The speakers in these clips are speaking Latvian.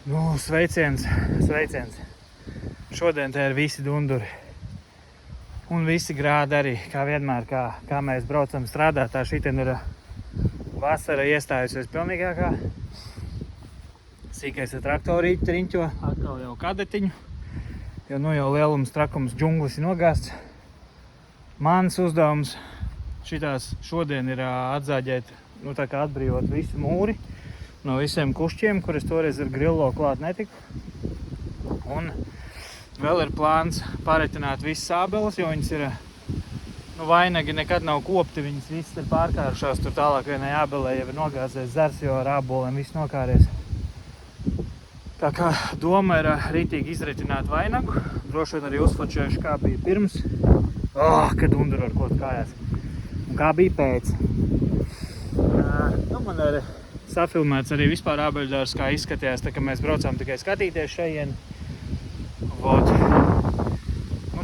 Nu, sveiciens. Šodien te ir visi dunduri. Un visi grādi arī, kā vienmēr, kā mēs braucam strādāt. Tā šitien ir vasara iestājusies pilnīgākā. Sīkais ar traktorīti triņķo, atkal jau kadetiņu. Jo nu jau lielums trakums džunglis ir nogāsts. Mans uzdevums šitās šodien ir atzāģēt, tā kā atbrīvot visu mūri no visiem kušķiem, kuras toreiz ar grillo klāt netiku. Un vēl ir plāns paretināt visas ābeles, jo viņas ir, vainagi nekad nav kopti, viņas visas ir pārkārušās, tur tālāk vienai ābelē jau ir nogāzies zars, jo ar ābolēm viss nokāries. Tā kā doma ir rītīgi izretināt vainagu, droši vien arī uzfočējuši, kā bija pirms. Kad undur ar kaut kājās. Un kā bija pēc. Man ir safilmēts arī vispār ābeļdārs, kā izskatījās, tā kā mēs braucām tikai skatīties šajien.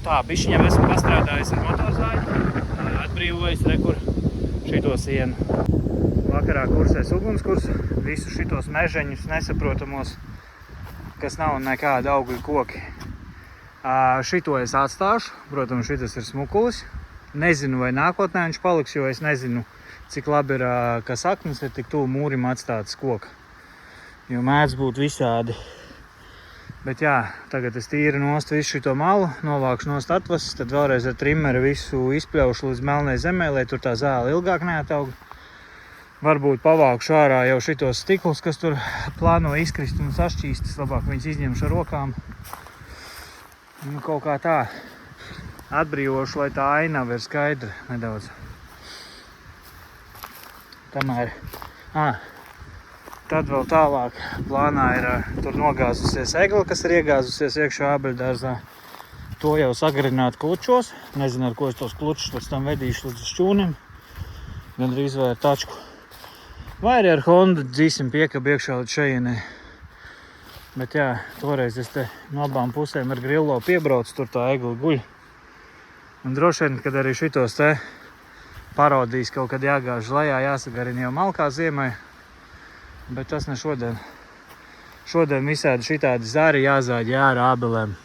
Tā, bišķiņam esmu pastrādājis ar motorzāļu, atbrīvojis rekur šito sienu. Vakarā kursēs ugunskurs, visus šitos mežeņus nesaprotamos, kas nav nekāda augļu koki. Šito es atstāšu, protams, šitas ir smukulis. Nezinu, vai nākotnē viņš paliks, jo es nezinu, cik labi ir, ka saknes ir tik tuvu mūrim atstātas koka. Jo mēdz būt visādi. Bet jā, tagad es tīri nost visu šito malu, novākšu nost atvases, tad vēlreiz ar trimmeri visu izpļaušu līdz melnai zemē, lai tur tā zāle ilgāk neataug. Varbūt pavākšu ārā jau šitos stiklus, kas tur plāno izkrist un sašķīstas, labāk viņas izņemšu ar rokām. Kaut kā tā atbrīvošu, lai tā ainava ir skaidra nedaudz. Kamēr, tad vēl tālāk plānā ir tur nogāzusies egla, kas ir iegāzusies iekšā ābeļdārzā. To jau sagrināt klučos. Nezinu, ar ko es tos klučus pēc tam vedīšu līdz šķūnim. Gandrīz vai ar tačku. Vai arī ar Honda dzīsim piekabu iekšā līdz šajienē. Bet jā, toreiz es te no abām pusēm ar grillo piebraucu, tur tā egla guļ. Un droši vien, kad arī šitos te parodīs kaut kad jāgāž lejā, jāsagarina jau malkā ziemai. Bet tas ne šodien. Šodien visādi šitādi zari jāzāģi ārā ābelēm.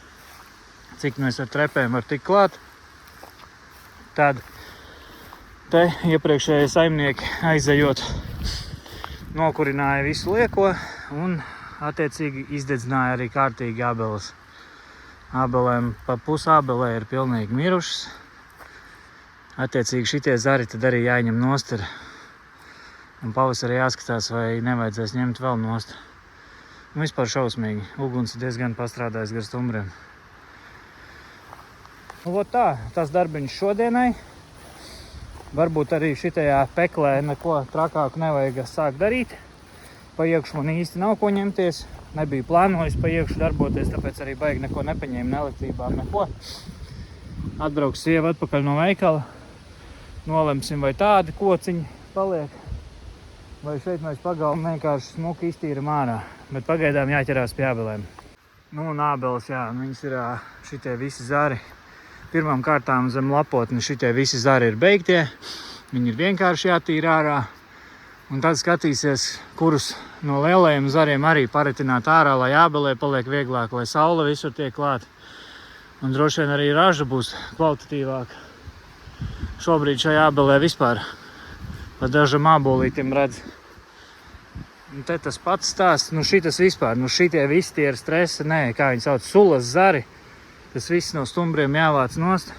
Cik mēs ar trepēm var tikt klāt. Tad te iepriekšējie saimnieki aizejot nokurināja visu lieko un attiecīgi izdedzināja arī kārtīgi ābeles. Ābelēm pa pusābelē ir pilnīgi mirušas. Attiecīgi šitie zari tad arī jāņem nost ir. Un pavasarī jāskatās, vai nevajadzēs ņemt vēl nost. Vispār šausmīgi. Uguns ir diezgan pastrādājis gar stumbriem. Tā, tas darbiņš šodienai. Varbūt arī šitajā peklē neko trakāku nevajag sākt darīt. Pa iekšu man īsti nav ko ņemties. Nebija plānojis pa iekšu darboties, tāpēc arī baigi neko nepaņēmu, ne elektrībām, neko. Atbrauks sieva atpakaļ no veikala. Nolemsim, vai tādi kociņi paliek. Vai šeit mēs pagalmu vienkārši smuki iztīram ārā. Bet pagaidām jāķerās pie ābelēm. Un ābeles, jā, viņas ir šitie visi zari. Pirmām kārtām zem lapotni šitie visi zari ir beigtie. Viņi ir vienkārši jātīra ārā. Un tad skatīsies, kurus no lielajiem zariem arī paretināt ārā, lai ābelē paliek vieglāk, lai saule visur tiek klāt. Un droši vien arī raža būs kvalitatīvāka. Šobrīd šajā ābelē vispār pa dažam ābolītiem redz. Un te tas pats stāsts, šitas vispār, šitie visi tie ir stresa, kā viņi sauc, sulas zari. Tas viss no stumbriem jāvāc nost.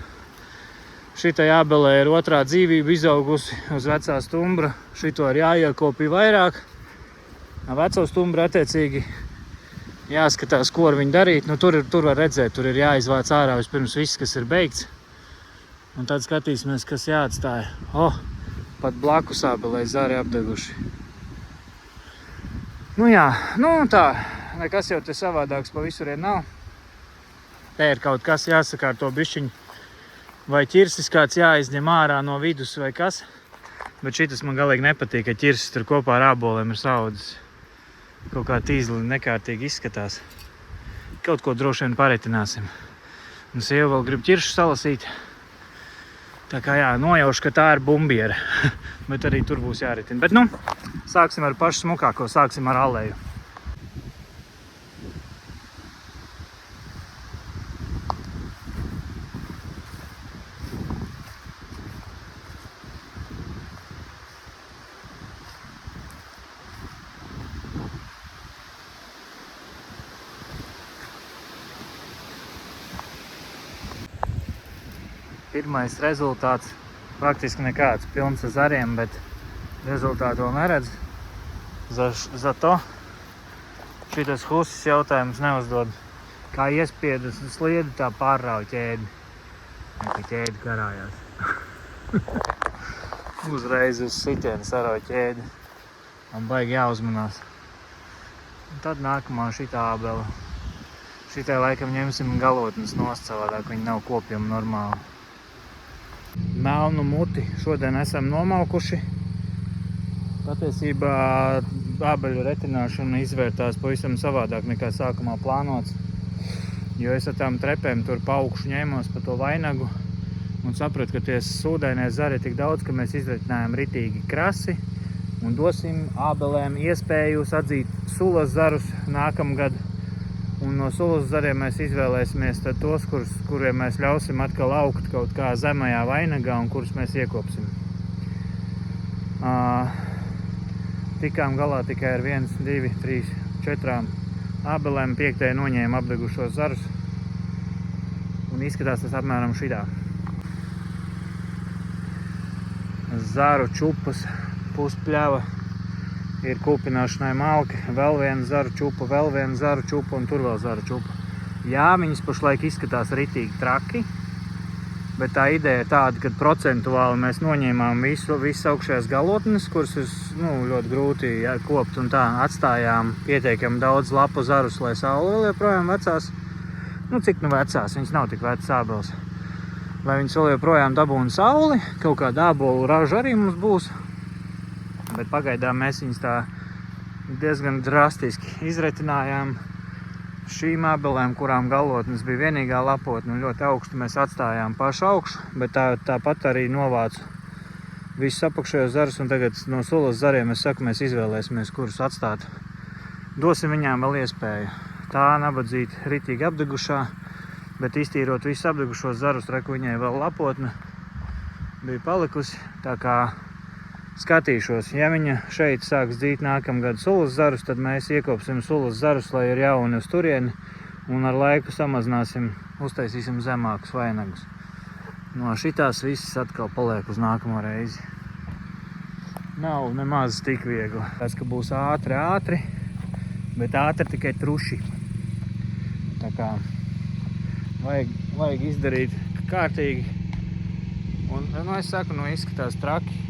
Šitai ābelē ir otrā dzīvība izaugusi uz vecā stumbra. Šito ir jāiekopī vairāk. Veco stumbru attiecīgi jāskatās, ko ar viņu darīt. Tur var redzēt, tur ir jāizvāc ārā vispirms viss, kas ir beigts. Un tad skatīsimies, kas jāatstāja. Pat blakus ābelē zari apdeguši. Tā, nekas jau te savādāks pa visurien nav. Te ir kaut kas jāsakārto bišķiņ, vai ķirsis kāds jāizņem ārā no vidus vai kas. Bet šitas man galīgi nepatīk, ka ķirsis tur kopā ar ābolēm ir saudzis. Kaut kā tīzli nekārtīgi izskatās. Kaut ko droši vien paretināsim. Un sieva vēl grib ķiršu salasīt. Tā kā jā, nojaušu, ka tā ir bumbiera. Bet arī tur būs jāritina. Bet sāksim ar pašu smukāko, sāksim ar aleju. Pirmais rezultāts praktiski nekāds, pilns ar zariem, bet rezultātu vēl neredz. Zato šitas husis jautājums neuzdod. Kā iespiedas sliedi, tā pārrauj ķēdi. Ka ķēdi karājās. Uzreiz uz sitienu sarauj ķēdi. Man baigi jāuzmanās. Un tad nākamā šitā ābele. Šitai laikam ņemsim galotnes nost, savādāk viņi nav kopjami normāli. Melnu muti šodien esam nomaukuši. Patiesībā ābeļu retināšana izvērtās pavisam savādāk nekā sākumā plānots. Jo es ar tām trepēm tur pa augšu ņēmos pa to vainagu un sapratu, ka tie sūdainie zari ir tik daudz, ka mēs izretinājām ritīgi krasi un dosim ābelēm iespēju sadzīt sulas zarus nākamgad. Un no sulas zariem mēs izvēlēsimies tad tos, kuriem mēs ļausim atkal augt kaut kā zemajā vainagā un kurus mēs iekopsim. Tikām galā tikai ar 1, 2, 3, 4 ābelēm, 5. noņēma apdegušos zarus un izskatās tas apmēram šitā. Zaru čupas puspļava. Ir kūpināšanai malki, vēl viena zaru čupa, vēl viena zaru čupa un tur vēl zaru čupa. Jā, viņas pašlaik izskatās ritīgi traki, bet tā ideja ir tāda, ka procentuāli mēs noņēmām visu augšējās galotnes, kuras ir ļoti grūti kopt un tā atstājām pietiekami daudz lapu zarus, lai saule vēl joprojām vecās. Cik vecās, viņas nav tik vecas ābeles. Lai viņas vēl joprojām dabūna sauli, kaut kāda ābolu raža arī mums būs. Bet pagaidām mēs viņus tā diezgan drastiski izretinājām. Šīm ābelēm, kurām galotnes bija vienīgā lapotne un ļoti augstu, mēs atstājām pašu augšu, bet tāpat arī novācu visus apakšējos zarus un tagad no sulas zariem es saku, mēs izvēlēsimies, kurus atstāt. Dosim viņām vēl iespēju. Tā nabadzīta ritīgi apdegušā, bet iztīrot visus apdegušos zarus, reku viņai vēl lapotne bija palikusi, tā kā skatīšos, ja viņa šeit sāks dzīt nākamgad sulas zarus, tad mēs iekopsim sulas zarus, lai ir jauni uz turieni un ar laiku samazināsim, uztaisīsim zemākus vainagus. No šitās viss atkal paliek uz nākamo reizi. Nav nemaz tik viegli. Tas, ka būs ātri, bet ātri tikai truši. Tā kā vajag izdarīt kārtīgi. Un, es saku, izskatās traki.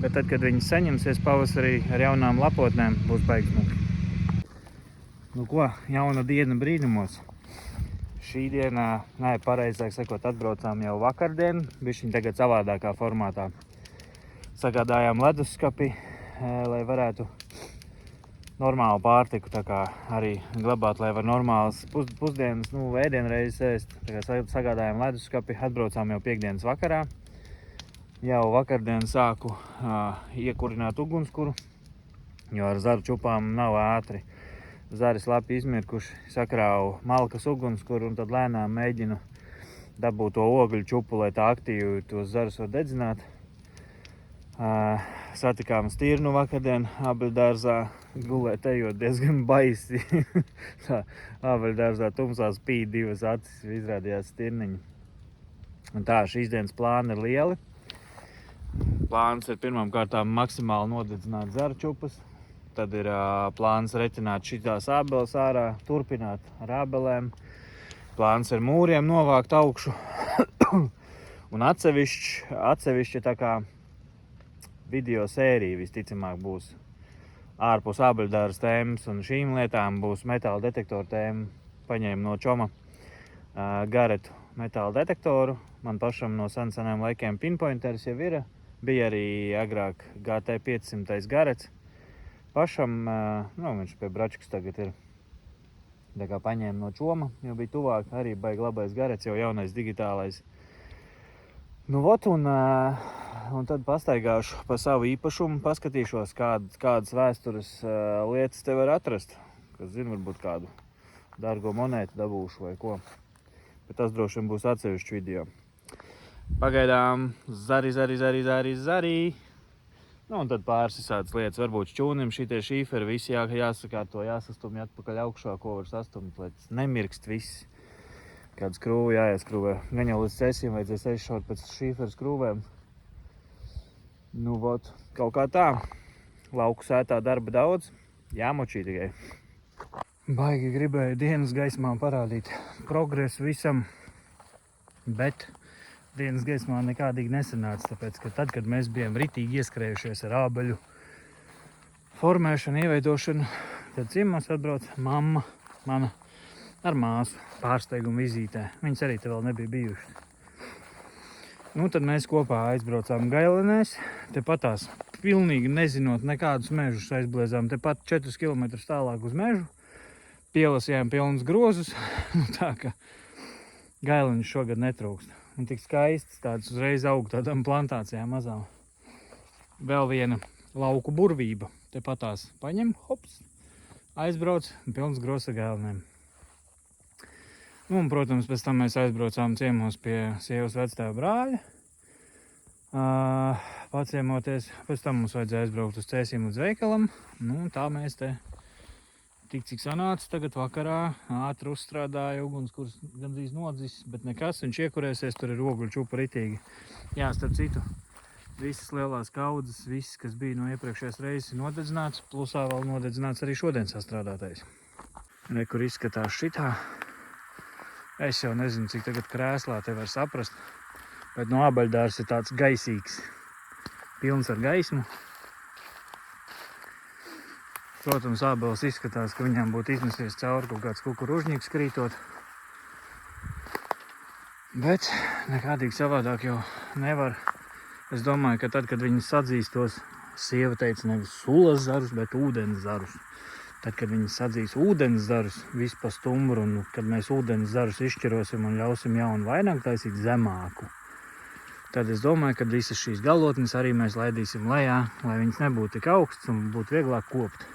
Bet tad, kad viņi saņemsies pavasarī ar jaunām lapotnēm, būs baigi smuki. Ko, jauna diena brīnumos. Šī dienā, pareizāk sakot, atbraucām jau vakardien, bišķiņ tagad savādākā formātā. Sagādājām leduskapi, lai varētu normālu pārtiku tā kā arī glabāt, lai var normālas pusdienas, ēdienreizes ēst. Tagad sagādājām leduskapi, atbraucām jau piekdienas vakarā. Jau vakardien sāku iekurināt ugunskuru, jo ar zaru čupām nav ātri. Zari slapi izmirkuši, sakrāvu malkas ugunskuru un tad lēnām mēģinu dabūt to ogļu čupu, lai tā aktīvi tos zarus var dedzināt. Satikām stirnu vakardien ābeļdārzā, gulēt ejot diezgan baisi. Tā ābeļdārzā tumsā spīd divas acis, izrādījās stirniņi. Un tā, šīs dienas plāni ir lieli. Plāns ir pirmām kārtām maksimāli nodedzināt zaru čupas. Tad ir plāns retināt šitās ābeles ārā, turpināt ar ābelēm. Plāns ir mūriem novākt augšu. Un atsevišķi tā kā video sērija visticamāk būs ārpus ābeļdārza tēmas. Un šīm lietām būs metāla detektoru tēma. Paņēmu no Čoma Garetu metāla detektoru. Man pašam no seniem laikiem pinpointers jau ir. Bija arī agrāk GT 500 Garets. Pašam, viņš pie Bračkas tagad ir. Tā kā paņēma no Čoma, jo bija tuvāk, arī baigi labais Garets, jau jaunais digitālais. Un tad pastaigāšu pa savu īpašumu, paskatīšos, kādas vēstures lietas te var atrast. Kas zina, varbūt kādu dārgo monētu dabūšu vai ko. Bet tas droši vien būs atsevišķs video. Pagaidām zari. Un tad pāris visādas lietas. Varbūt šķūnim šitie šīferi visi jāsakārto, jāsastumj atpakaļ augšā, ko var sastumt, lai tas nemirkst viss. Kādu skrūvu jāieskrūvē. Gan jau līdz cesiem vajadzēs aizšaut pēc šīferu skrūvēm. Nu, vot, kaut kā tā. Lauku sētā darba daudz, jāmočī tikai. Baigi gribēju dienas gaismā parādīt progresu visam, bet dienas gaismā nekādīgi nesanāca, tāpēc, ka tad, kad mēs bijām ritīgi ieskrējušies ar ābeļu formēšanu, ieveidošanu, tad ciemos atbrauc mamma mana ar māsu pārsteigumu vizītē. Viņas arī te vēl nebija bijušas. Nu, tad mēs kopā aizbraucām Gailenēs, tepatās pilnīgi nezinot nekādus mežus aizbliezām, tepat 4 km tālāk uz mežu, pielasījām pilnus grozus, tā ka Gaileņus šogad netrūkst. Un tik skaists, tāds uzreiz aug tādām plantācijām mazām. Vēl viena lauku burvība, tepatās paņem, hops, aizbrauc un pilns gros ar Gailenēm. Un, protams, pēc tam mēs aizbraucām ciemos pie sievas vecstāva brāļa. Paciemoties, pēc tam mums vajadzēja aizbraukt uz cēsīm līdz veikalam. Nu, un tā mēs te tik cik sanāca tagad vakarā. Ātri uzstrādāja uguns, kurš gandrīz nodzis, bet nekas, viņš iekurēsies, tur ir ogļu čupa ritīgi. Jā, starp citu, visas lielās kaudzes, viss, kas bija no iepriekšējās reizes nodedzināts, plusā vēl nodedzināts arī šodien sastrādātais. Re, kur izskatās šitā. Es jau nezinu, cik tagad krēslā te var saprast, bet no ābeļdārs ir tāds gaisīgs, pilns ar gaismu. Protams, ābeles izskatās, ka viņām būtu izmesies cauri kaut kāds kukuružņiks krītot. Bet nekādīgi savādāk jau nevar. Es domāju, ka tad, kad viņas sadzīstos, sieva teica nevis sulas zarus, bet ūdens zarus. Tad, kad viņi sadzīs ūdens zarus visu pa stumbru, un kad mēs ūdens zarus izšķirosim un ļausim jaunu vainagu taisīt zemāku, tad es domāju, ka visas šīs galotnes arī mēs laidīsim lejā, lai viņas nebūtu tik augsts un būtu vieglāk kopt.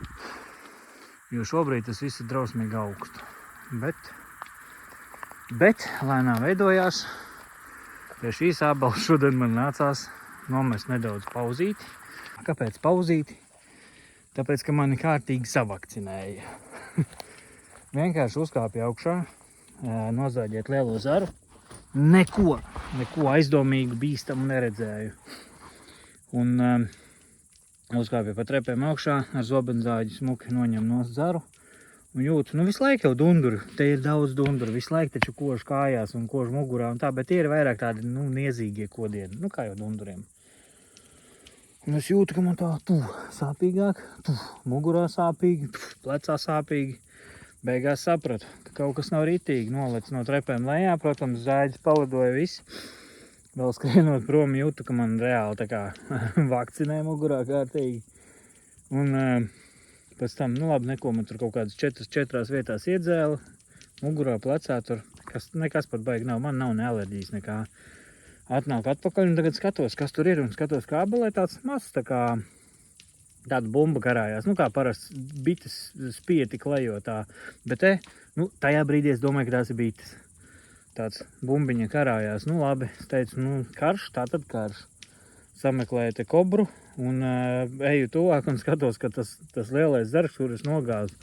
Jo šobrīd tas viss ir drausmīgi augstu. Bet lēnām veidojās. Pie šīs ābeles šodien man nācās nomest nedaudz pauzīti. Kāpēc pauzīti? Tāpēc, ka mani kārtīgi savakcinēja. Vienkārši uzkāpja augšā, nozāģiet lielo zaru. Neko aizdomīgu bīstamu neredzēju. Un uzkāpja pa trepēm augšā, ar zobenzāģi smuki noņem nost zaru. Un jūtu, visu laiku jau dunduru. Te ir daudz dunduru, visu laiku taču kož kājās un kož mugurā un tā, bet tie ir vairāk tādi, niezīgie kodieni, kā jau dunduriem. Un es jūtu, ka man tā sāpīgāk, mugurā sāpīgi, plecā sāpīgi. Beigās sapratu, ka kaut kas nav ritīgi, nolec no trepēm lejā, protams, zāģis palidoja viss. Vēl skrienot prom jūtu, ka man reāli tā kā vakcinē mugurā kārtīgi. Un pēc tam, labi, neko man tur kaut kādas 4 vietās iedzēla. Mugurā, plecā tur, nekas pat baigi nav, man nav ne alerģijas nekā. Atnāk atpakaļ un tagad skatos, kas tur ir, un skatos, kā ābelē tāds mazs, tāda bumba karājās. Kā parasts bites spieja tik lejotā. Bet tajā brīdī es domāju, ka tās ir bites. Tāds bumbiņa karājās. Labi, es teicu, karš, tātad karš. Sameklēju te kobru un eju tuvāk un skatos, ka tas lielais zars, kur es nogāzu,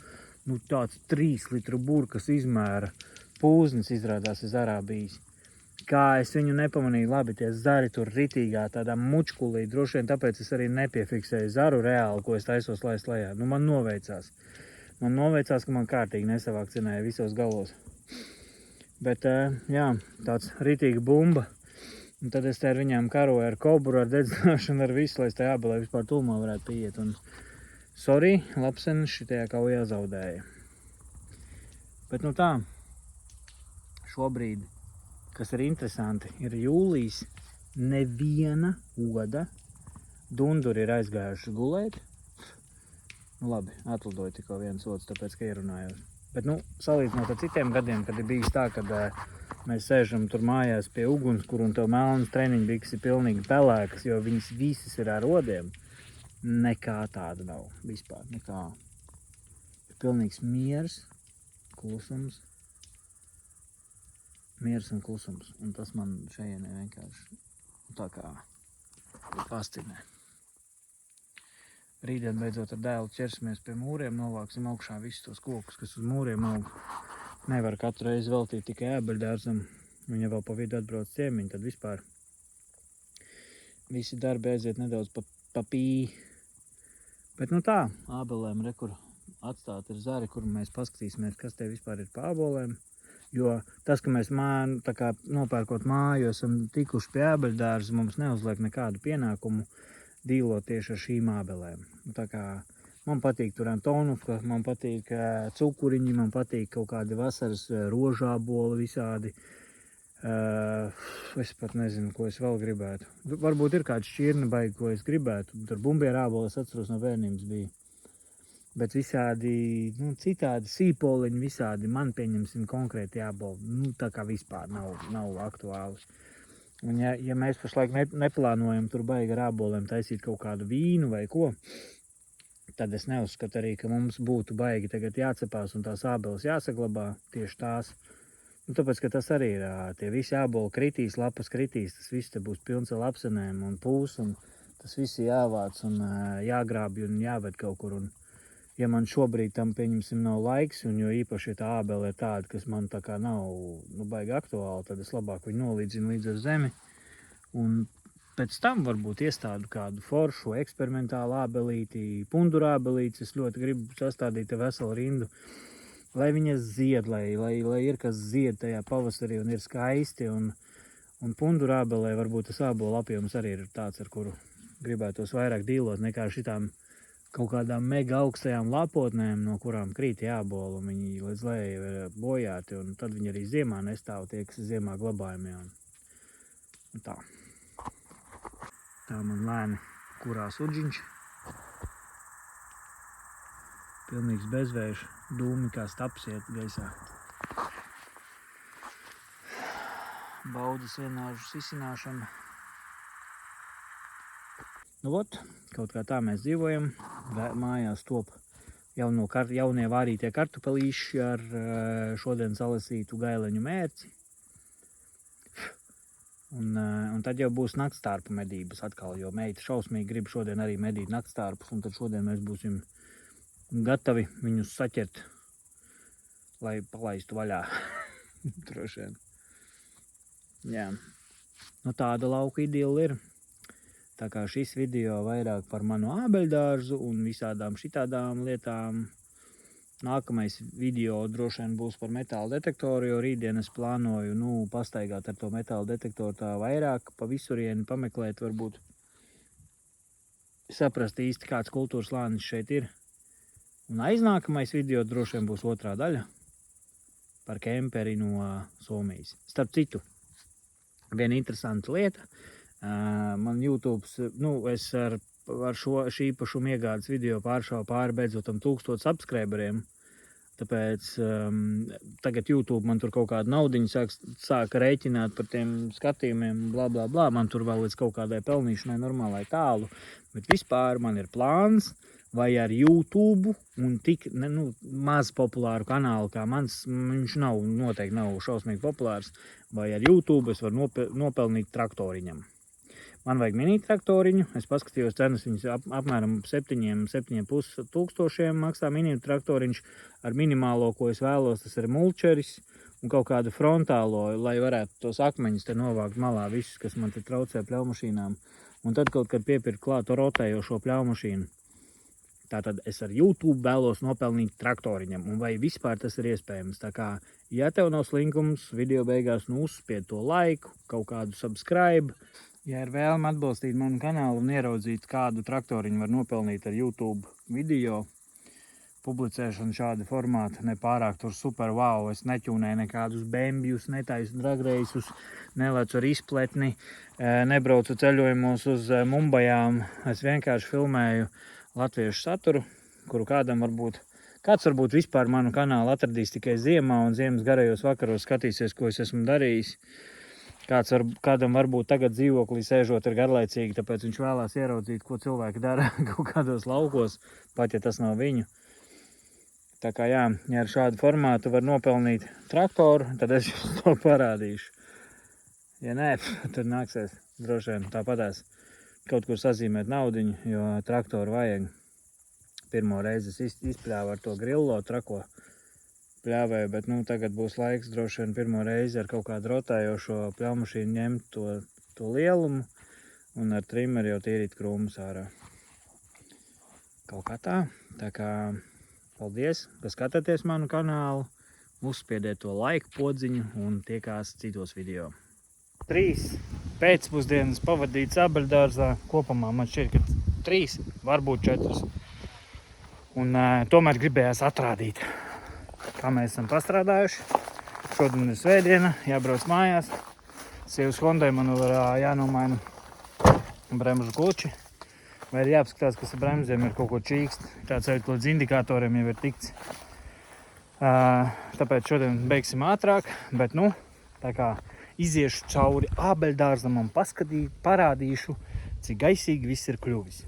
tāds 3 litru burkas izmēra pūznis izrādās zarā bijis. Kā es viņu nepamanīju, labi, tie zari tur ritīgā, tādā mučkulī, droši vien tāpēc es arī nepiefiksēju zaru reāli, ko es taisos laist lejā. Man noveicās. Man noveicās, ka man kārtīgi nesavakcinēja visos galos. Bet, jā, tāds ritīga bumba. Un tad es te ar viņām karoju ar kobru, ar dedzināšanu, ar visu, lai es tajā ābelē vispār tūmā varētu pieiet. Un, sorry, lapsenis šitajā kaujā zaudēja. Bet, tā, šobrīd, kas ir interesanti, ir jūlijas, neviena oda dunduri ir aizgājuši gulēt. Labi, atlidoju tikko viens ods, tāpēc, ka ierunājos. Bet, salīdzinot ar citiem gadiem, kad ir bijis tā, kad mēs sēžam tur mājās pie ugunskura un tev melnas treniņbiks ir pilnīgi pelēkas, jo viņas visas ir ar odiem, nekā tāda nav vispār, nekā. Ir pilnīgs miers, klusums. Miers un klusums, un tas man šejienē vienkārši tā kā fascinē. Rītdien beidzot ar dēlu ķersimies pie mūriem, novāksim augšā visus tos kokus, kas uz mūriem aug. nevar katru reizi veltīt tikai ābeļdārzam. Un ja vēl pa vidu atbrauc ciemiņi, tad vispār visi darbi aiziet nedaudz pa pī. Bet nu tā, ābelēm rekur atstāt ir zari, kur mēs paskatīsimies, kas te vispār ir pa ābolēm. Jo tas, ka mēs tā kā nopērkot māju, esam tikuši pie ābeļdārza, mums neuzliek nekādu pienākumu dīlot tieši ar šīm ābelēm. Tā kā man patīk tur Antonovka, man patīk cukuriņi, man patīk kaut kādi vasaras rožāboli visādi. Es pat nezinu, ko es vēl gribētu. Varbūt ir kāds šķirne baigi, ko es gribētu. Tur bumbieru āboli es atceros no bērnības bija. Bet visādi, citādi sīpoliņi, visādi man pieņemsim konkrēti āboli. Tā kā vispār nav aktuāli. Un ja mēs pašlaik neplānojam tur baigi ar āboliem taisīt kaut kādu vīnu vai ko, tad es neuzskatu arī, ka mums būtu baigi tagad jācepās un tās ābeles jāsaglabā tieši tās. Tāpēc, ka tas arī ir, tie visi āboli kritīs, lapas kritīs, tas viss te būs pilns ar lapsenēm un pūs, un tas viss jāvāc un jāgrābj un jāved kaut kur. Un, ja man šobrīd tam, pieņemsim, nav laiks, un jo īpaši ja tā ābele ir tāda, kas man tā kā nav baigi aktuāli, tad es labāk viņu nolīdzinu līdz ar zemi. Un pēc tam varbūt iestādu kādu foršu, eksperimentālu ābelīti, punduru ābelīti. Es ļoti gribu sastādīt te veselu rindu, lai viņas zied, lai ir kas zied tajā pavasarī un ir skaisti. Un punduru ābelē varbūt tas ābolu apjoms arī ir tāds, ar kuru gribētos vairāk dīlot nekā šitām kaut kādām mega augstajām lapotnēm, no kurām krīt ābolu, un viņi līdz lejai ir bojāti, un tad viņi arī ziemā nestāv, tie, kas ziemā glabājumie. Un tā. Tā man lēni kurās uģiņš. Pilnīgs bezvējš, dūmi kā staps iet gaisā. Baudas vienāžu sisināšana. Kaut kā tā mēs dzīvojam. Mājās top jaunie vārītie kartupelīši ar šodien salasītu gaileņu mērci. Un tad jau būs naktstārpu medības atkal, jo meita šausmīgi grib šodien arī medīt naktstārpus, un tad šodien mēs būsim gatavi viņus saķert, lai palaistu vaļā. Droši vien. Jā. Tāda lauka idila ir. Tā kā šis video vairāk par manu ābeļdārzu un visādām šitādām lietām. Nākamais video droši vien būs par metāla detektoru, jo rītdien es plānoju pastaigāt ar to metāla detektoru tā vairāk, pa visurieni pameklēt, varbūt saprast īsti, kāds kultūras slānis šeit ir. Un aiznākamais video droši vien būs otrā daļa par kemperi no Somijas. Starp citu, viena interesanta lieta. Man YouTube, es ar šī īpašuma iegādes video pāršāvu pāri beidzot 1000 subscriberiem. Tāpēc tagad YouTube man tur kaut kādu naudiņu sāka rēķināt par tiem skatījumiem, bla bla bla. Man tur vēl līdz kaut kādai pelnīšanai normālai tālu. Bet vispār man ir plāns, vai ar YouTube un tik maz populāru kanālu kā mans, viņš noteikti nav šausmīgi populārs, vai ar YouTube es varu nopelnīt traktoriņam. Man vajag mini traktoriņu, es paskatījos cenas, viņas apmēram 7,5 tūkstošiem maksā mini traktoriņš. Ar minimālo, ko es vēlos, tas ir mulčeris un kaut kādu frontālo, lai varētu tos akmeņus te novākt malā, visus, kas man te traucē pļaumašīnām. Un tad kaut kad piepirkt klāt rotējošo pļaumašīnu. Tātad es ar YouTube vēlos nopelnīt traktoriņam, un vai vispār tas ir iespējams. Tā kā, ja tev nav slinkums, video beigās uzspied to laiku, kaut kādu subscribe. Ja ir vēlme atbalstīt manu kanālu un ieraudzīt, kādu traktoriņu var nopelnīt ar YouTube video publicēšanu šādi formāti, ne pārāk tur super wow, es neķūnēju nekādus bembjus, netaisu dragreisus, nelecu ar izpletni, nebraucu ceļojumos uz Mumbajām, es vienkārši filmēju latviešu saturu, kuru kāds varbūt vispār manu kanālu atradīs tikai ziemā un ziemas garajos vakaros skatīsies, ko es esmu darījis. Kādam varbūt tagad dzīvoklī sēžot ir garlaicīgi, tāpēc viņš vēlās ieraudzīt, ko cilvēki dara kaut kādos laukos, pat ja tas nav viņu. Tā kā jā, ja ar šādu formātu var nopelnīt traktoru, tad es jums to parādīšu. Ja nē, tad nāksies droši vien tāpatās kaut kur sazīmēt naudiņu, jo traktoru vajag. Pirmo reizi es izpļāvu ar to grillo trako pļāvēju, bet nu tagad būs laiks droši vien pirmo reizi ar kaut kādu rotējošo pļaumašīnu ņemt to lielumu un ar trimmeri jau tīrīt krūmus ārā. Kaut kā tā. Tā kā paldies, ka skatāties manu kanālu, uzspiediet to laiku podziņu un tiekās citos video. 3 pēcpusdienas pavadīts abeļdārzā, kopumā man šķiet, ka 3, varbūt 4. Un tomēr gribējās atrādīt, kā mēs esam pastrādājuši. Šodien ir svētdiena, jābrauc mājās. Sievas Hondai man vēl jānomaina bremžu kluči. Vai ir jāapskatās, kas ar bremzēm ir kaut ko čīkst. Tāds jau līdz indikatoriem jau ir tikts. Tāpēc šodien beigsim ātrāk, bet nu, tā kā iziešu cauri ābeļdārzam un parādīšu, cik gaisīgi viss ir kļuvis.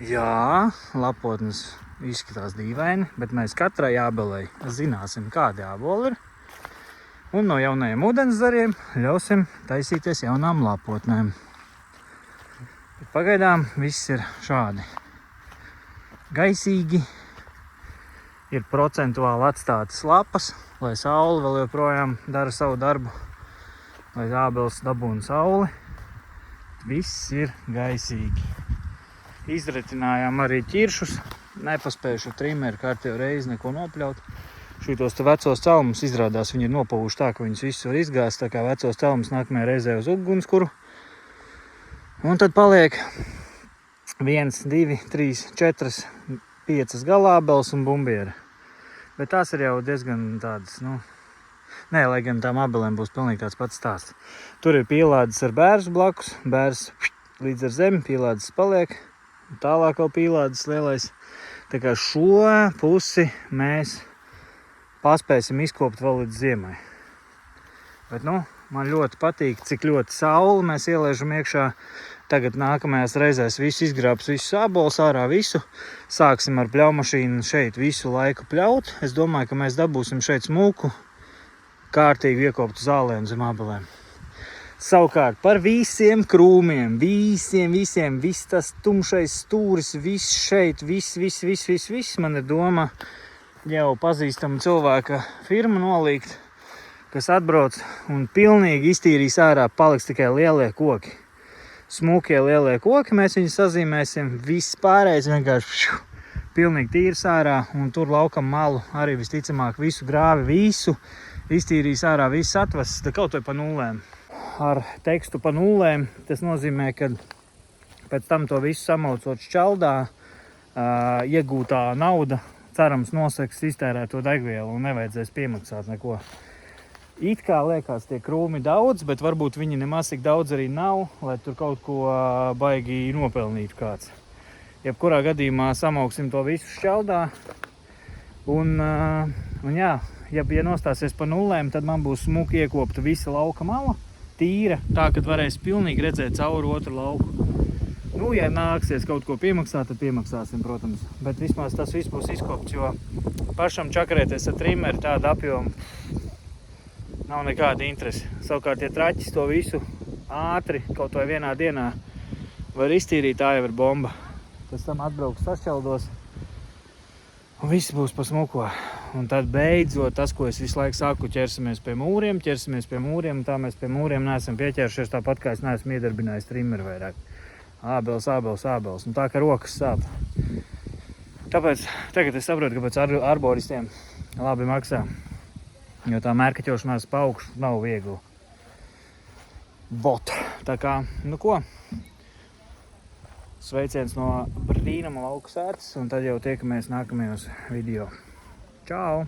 Jā, lapotnes izskatās dīvaini, bet mēs katrai ābelei zināsim, kādi āboli ir. Un no jaunajiem ūdenszariem ļausim taisīties jaunām lapotnēm. Bet pagaidām viss ir šādi gaisīgi. Ir procentuāli atstātas lapas, lai saule vēl joprojām dara savu darbu, lai ābeles dabūna sauli. Viss ir gaisīgi. Izretinājām arī ķiršus, nepaspējuši ar trimmeri kārtējo reizi neko nopļaut. Šitos te vecos celmus izrādās, viņi ir nopūvuši tā, ka viņus visus var izgāzt, tā kā vecos celmus nākamajā reizē uz ugunskuru. Un tad paliek 1, 2, 3, 4, 5 galābeles un bumbieri. Bet tās ir jau diezgan tādas, nē, lai gan tām abelēm būs pilnīgi tāds pats stāsts. Tur ir pīlādes ar bērzu blakus, bērs līdz ar zemi, pīlādes paliek. Tālāk vēl pīlādes lielais. Tā kā šo pusi mēs paspēsim izkopt vēl līdz ziemai. Bet man ļoti patīk, cik ļoti sauli mēs ieliežam iekšā. Tagad nākamajās reizēs visu izgrābs, visu ābolus ārā, visu. Sāksim ar pļaumašīnu šeit visu laiku pļaut. Es domāju, ka mēs dabūsim šeit smuku, kārtīgi iekoptu zālēnu zem ābelēm. Savukārt par visiem krūmiem, visiem, viss tas tumšais stūris, viss šeit, viss, man ir doma jau pazīstama cilvēka firma nolīgt, kas atbrauc un pilnīgi iztīrīs ārā, paliks tikai lielie koki. Smukie lielie koki, mēs viņus sazīmēsim, viss pārējais vienkārši pilnīgi tīrs ārā, un tur laukam malu arī visticamāk visu grāvi, visu iztīrīs ārā, viss atvests, tā kaut vai pa nulēm. Ar tekstu pa nulēm, tas nozīmē, ka pēc tam to visu samaucot šķaldā, iegūtā nauda, cerams, noseks iztērēto degvielu un nevajadzēs piemaksāt neko. It kā liekas tie krūmi daudz, bet varbūt viņi nemaz tik daudz arī nav, lai tur kaut ko baigi nopelnītu kāds. Jebkurā gadījumā samauksim to visu šķaldā. Un jā, ja nostāsies pa nulēm, tad man būs smuki iekopta visa lauka mala. Tīra, tā, kad varēs pilnīgi redzēt cauri otru lauku. Ja nāksies kaut ko piemaksāt, tad piemaksāsim, protams. Bet vismaz tas viss būs izkopts, jo pašam čakarēties ar trimmeri tādu apjomu nav nekāda interesi. Savukārt, ja traķis to visu ātri, kaut vai vienā dienā var iztīrīt, tā jau ir bomba. Pēc tam atbrauks sašķeldos un viss būs pa smuko. Un tad beidzot tas, ko es visu laiku saku, ķersimies pie mūriem, tā mēs pie mūriem neesam pieķēršies, tāpat kā es neesmu iedarbinājis trimmeri vairāk. Ābeles, un tā, ka rokas sāp. Tāpēc tagad es saprotu, ka pēc arboristiem labi maksā, jo tā mērkaķošanās pa augšu nav viegli. Tā kā, ko? Sveiciens no brīnuma lauku sētas, un tad jau tiekamies nākamajos video. Čau!